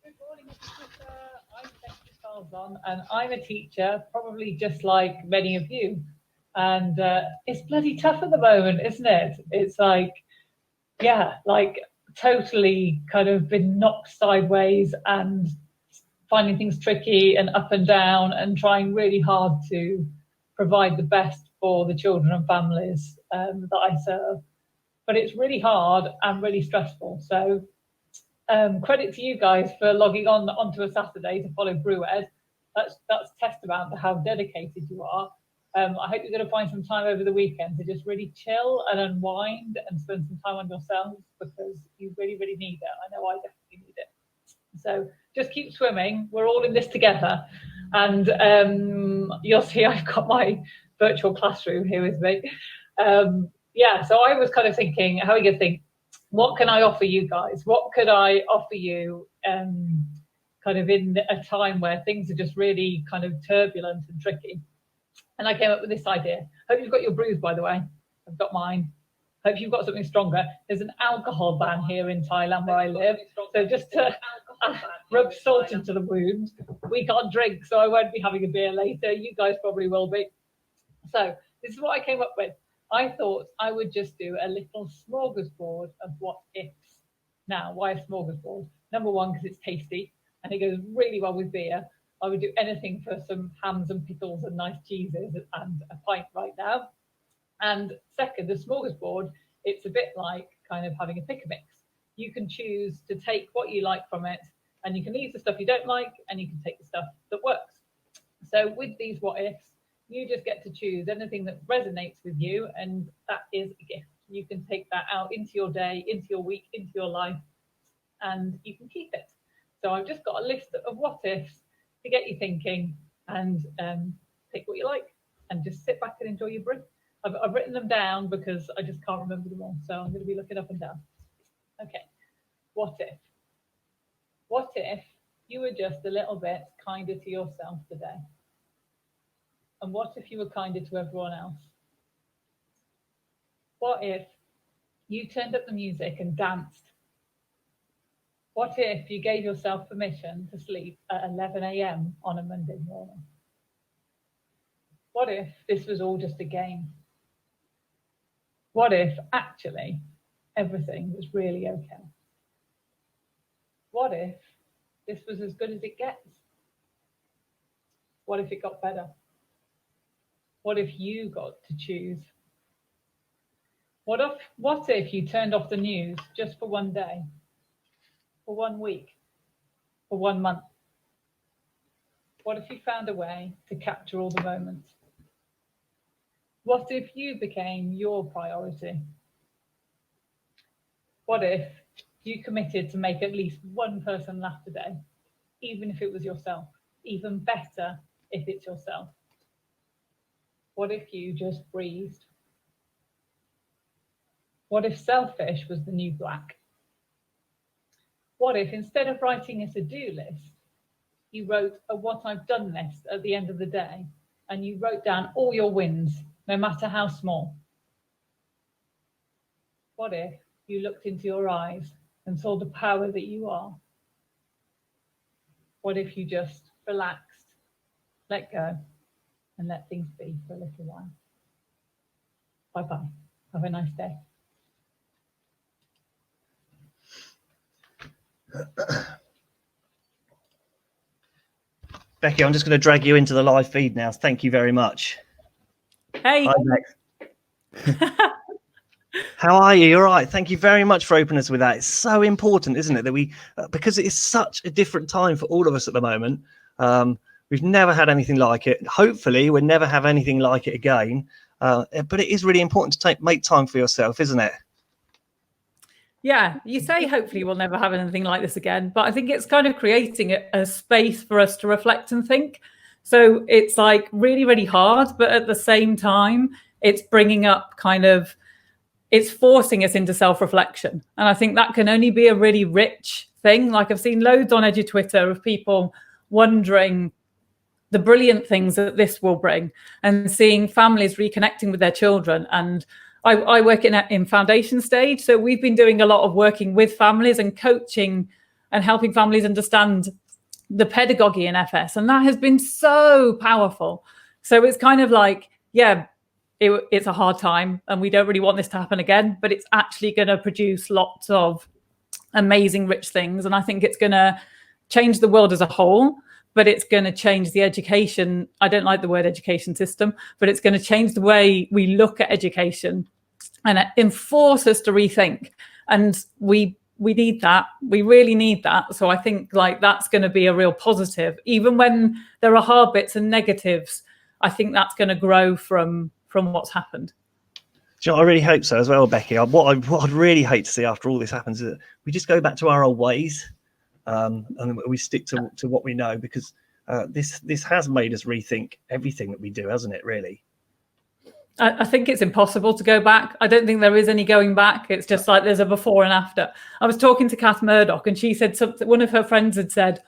Good morning, I'm Becky Carlzon, and I'm a teacher, probably just like many of you. And it's bloody tough at the moment, isn't it? It's like, yeah, like totally kind of been knocked sideways and finding things tricky and up and down and trying really hard to provide the best for the children and families that I serve. But it's really hard and really stressful. So credit to you guys for logging onto a Saturday to follow BrewEd. That's testament to how dedicated you are. I hope you're going to find some time over the weekend to just really chill and unwind and spend some time on yourselves, because you really, really need it. I know I definitely need it. So just keep swimming. We're all in this together. And you'll see I've got my virtual classroom here with me. Yeah, so I was kind of thinking, how are you going to think? What can I offer you guys? What could I offer you kind of in a time where things are just really kind of turbulent and tricky? And I came up with this idea. Hope you've got your brews, by the way. I've got mine. Hope you've got something stronger. There's an alcohol ban here in Thailand where I live. So just to rub salt into the wound, we can't drink, so I won't be having a beer later. You guys probably will be. So this is what I came up with. I thought I would just do a little smorgasbord of what ifs. Now, why a smorgasbord? Number one, because it's tasty and it goes really well with beer. I would do anything for some hams and pickles and nice cheeses and a pint right now. And second, the smorgasbord, it's a bit like kind of having a pick a mix. You can choose to take what you like from it, and you can leave the stuff you don't like, and you can take the stuff that works. So with these what ifs, you just get to choose anything that resonates with you, and that is a gift. You can take that out into your day, into your week, into your life, and you can keep it. So I've just got a list of what ifs to get you thinking, and pick what you like, and just sit back and enjoy your brew. I've written them down because I just can't remember them all, so I'm going to be looking up and down. Okay, what if? What if you were just a little bit kinder to yourself today? And what if you were kinder to everyone else? What if you turned up the music and danced? What if you gave yourself permission to sleep at 11 a.m. on a Monday morning? What if this was all just a game? What if actually everything was really okay? What if this was as good as it gets? What if it got better? What if you got to choose? What if you turned off the news just for one day, for 1 week, for 1 month? What if you found a way to capture all the moments? What if you became your priority? What if you committed to make at least one person laugh today, even if it was yourself? Even better if it's yourself. What if you just breathed? What if selfish was the new black? What if instead of writing a to-do list, you wrote a what I've done list at the end of the day, and you wrote down all your wins, no matter how small? What if you looked into your eyes and saw the power that you are? What if you just relaxed, let go, and let things be for a little while? Bye-bye. Have a nice day. Becky, I'm just going to drag you into the live feed now. Thank you very much. Hey. Hi, Bex. How are you? You're right. Thank you very much for opening us with that. It's so important, isn't it, that we, because it is such a different time for all of us at the moment. We've never had anything like it. Hopefully, we'll never have anything like it again. But it is really important to make time for yourself, isn't it? Yeah, you say hopefully we'll never have anything like this again, but I think it's kind of creating a space for us to reflect and think. So it's like really, really hard, but at the same time, it's bringing up it's forcing us into self-reflection. And I think that can only be a really rich thing. Like I've seen loads on Edu Twitter of people wondering the brilliant things that this will bring, and seeing families reconnecting with their children. And I work in foundation stage, so we've been doing a lot of working with families and coaching and helping families understand the pedagogy in FS. And that has been so powerful. So it's kind of like, yeah, it's a hard time and we don't really want this to happen again, but it's actually going to produce lots of amazing, rich things. And I think it's going to change the world as a whole, but it's going to change the education. I don't like the word education system, but it's going to change the way we look at education and enforce us to rethink. And we need that. We really need that. So I think like that's going to be a real positive. Even when there are hard bits and negatives, I think that's going to grow from what's happened. Do you know, I really hope so as well, Becky. What I'd really hate to see after all this happens is that we just go back to our old ways, and we stick to what we know, because this has made us rethink everything that we do, hasn't it, really? I think it's impossible to go back. I don't think there is any going back. It's just like there's a before and after. I was talking to Kath Murdoch and she said something, one of her friends had said,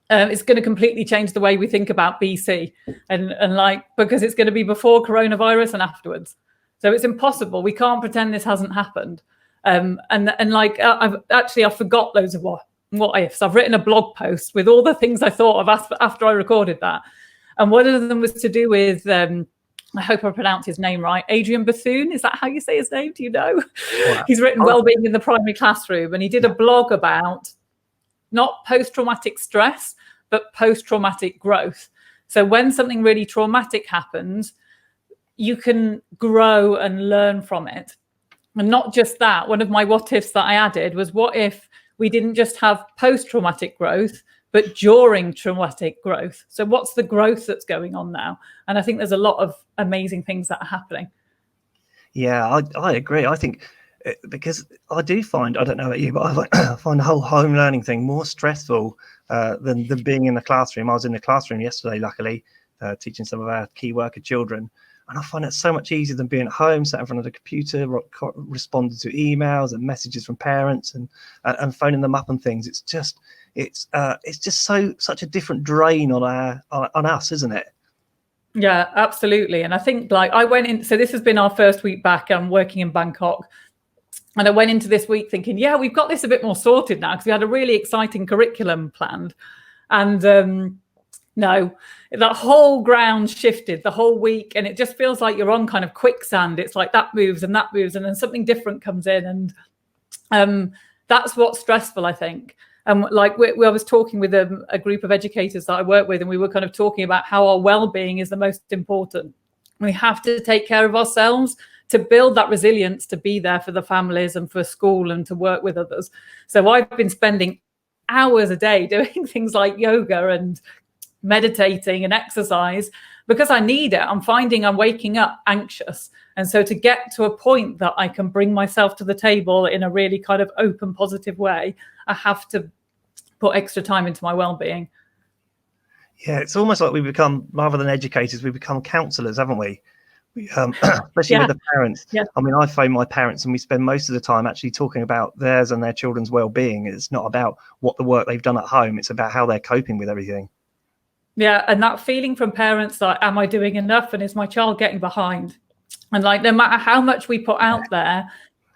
it's going to completely change the way we think about BC and like, because it's going to be before coronavirus and afterwards. So it's impossible. We can't pretend this hasn't happened. And like, I forgot loads of what ifs. I've written a blog post with all the things I thought of after I recorded that. And one of them was to do with, I hope I pronounced his name right, Adrian Bethune. Is that how you say his name? Do you know? Yeah. He's written Wellbeing in the Primary Classroom, and he did a blog about not post-traumatic stress, but post-traumatic growth. So when something really traumatic happens, you can grow and learn from it. And not just that, one of my what ifs that I added was, what if we didn't just have post-traumatic growth, but during traumatic growth? So what's the growth that's going on now? And I think there's a lot of amazing things that are happening. Yeah, I agree. I think because I do find, I don't know about you, but I find the whole home learning thing more stressful than being in the classroom. I was in the classroom yesterday, luckily, teaching some of our key worker children. And I find it so much easier than being at home, sat in front of the computer, responding to emails and messages from parents and phoning them up and things. It's just such a different drain on us, isn't it? Yeah, absolutely. And I think like I went in, so this has been our first week back. I'm working in Bangkok. And I went into this week thinking, yeah, we've got this a bit more sorted now because we had a really exciting curriculum planned. And no, that whole ground shifted the whole week. And it just feels like you're on kind of quicksand. It's like that moves and then something different comes in. And that's what's stressful, I think. Like I was talking with a group of educators that I work with, and we were kind of talking about how our well-being is the most important. We have to take care of ourselves to build that resilience, to be there for the families and for school and to work with others. So I've been spending hours a day doing things like yoga and meditating and exercise because I need it. I'm finding I'm waking up anxious. And so to get to a point that I can bring myself to the table in a really kind of open, positive way, I have to put extra time into my well-being. Yeah, it's almost like we become, rather than educators, we become counsellors, haven't we? Especially with the parents. Yeah. I mean, I phone my parents and we spend most of the time actually talking about theirs and their children's well-being. It's not about what the work they've done at home. It's about how they're coping with everything. Yeah, and that feeling from parents like, am I doing enough? And is my child getting behind? And like, no matter how much we put out there,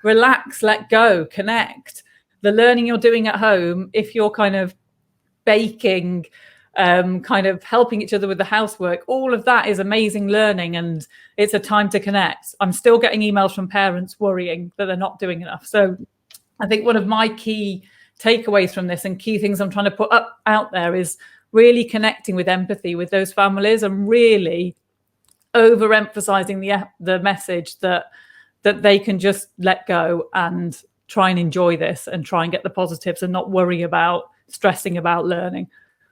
relax, let go, connect. The learning you're doing at home, if you're kind of baking, kind of helping each other with the housework, all of that is amazing learning, and it's a time to connect. I'm still getting emails from parents worrying that they're not doing enough. So I think one of my key takeaways from this and key things I'm trying to put out there is really connecting with empathy with those families and really overemphasizing the message that they can just let go and try and enjoy this and try and get the positives and not worry about stressing about learning.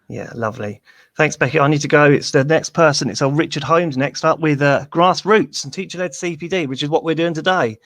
Yeah, lovely. Thanks, Becky. I need to go. It's the next person. It's old Richard Holmes next up with Grassroots and Teacher-Led CPD, which is what we're doing today.